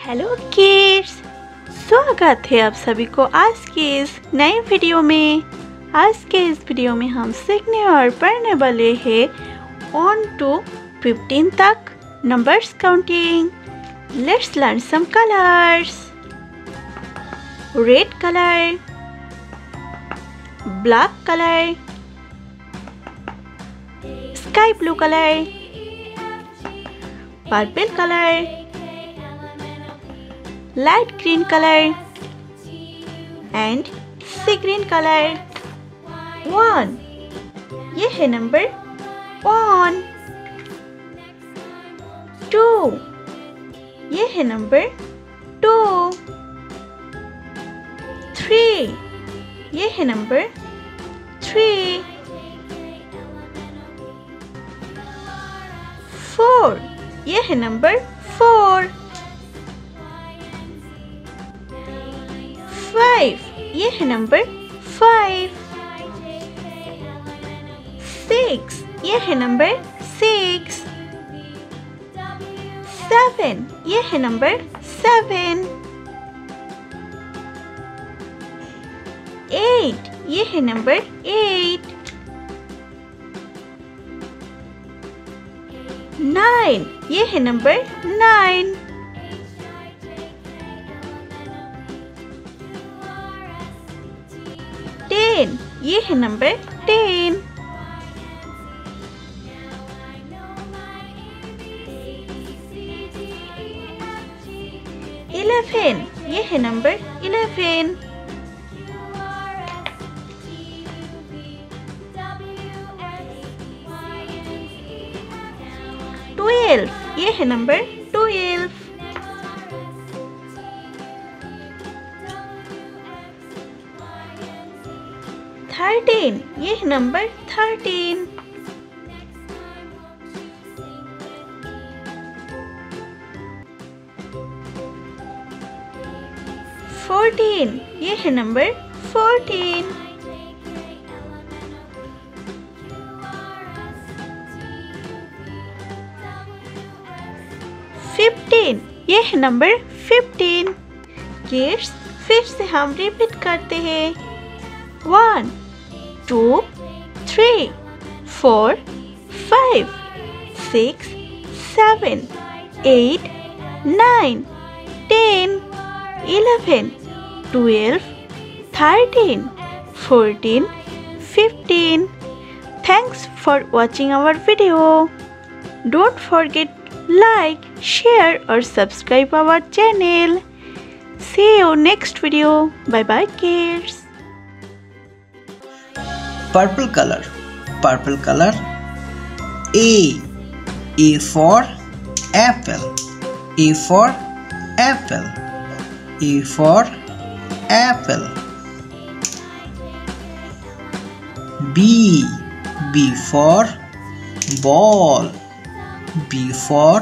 Hello kids, स्वागत है आप सभी को आज के इस नए वीडियो में। आज के इस वीडियो में हम सीखने और पढ़ने वाले हैं 1 to 15 तक numbers counting. Let's learn some colours. Red colour, black colour, sky blue colour, purple colour, light green color and sea green color। 1 ये है नंबर 1। 2 ये है नंबर 2। 3 ये है नंबर 3। 4 ये है नंबर 4। 5 ये है नंबर 5। 6 ये है नंबर 6। 7 ये है नंबर 7। 8 ये है नंबर 8। 9 ये है नंबर 9। 10 ये है नंबर 10। 11 ये है नंबर 11। 12 ये है नंबर 12। 13 ये है नंबर 13। 14 ये है नंबर 14। 15 ये है नंबर 15। किड्स, फिर से हम रिपीट करते हैं। 1 2 3 4 5 6 7 8 9 10 11 12 13 14 15। Thanks for watching our video. Don't forget like, share or subscribe our channel. See you next video. Bye bye kids. Purple color. A for apple. A for apple. A for apple. B for ball. B for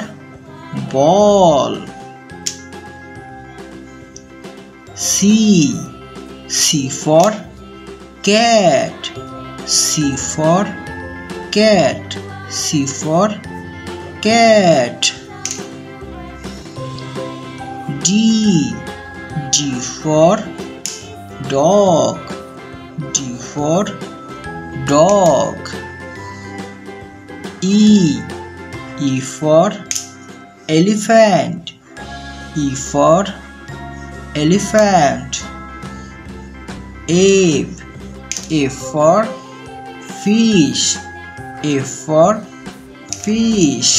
ball. C for cat. C for cat. C for cat. D for dog. D for dog. E for elephant. E for elephant. A for fish. A for fish.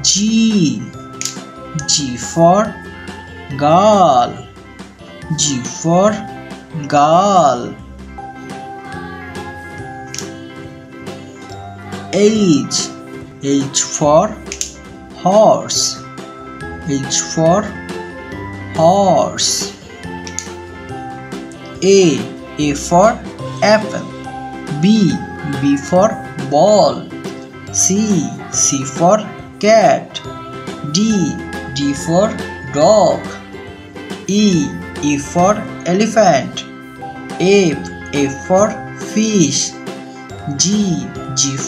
G for girl. G for girl. H for horse. H for horse. A for apple. B for ball. C for cat. D for dog. E for elephant. A for fish. G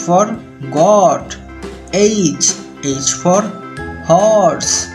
for goat. H for horse.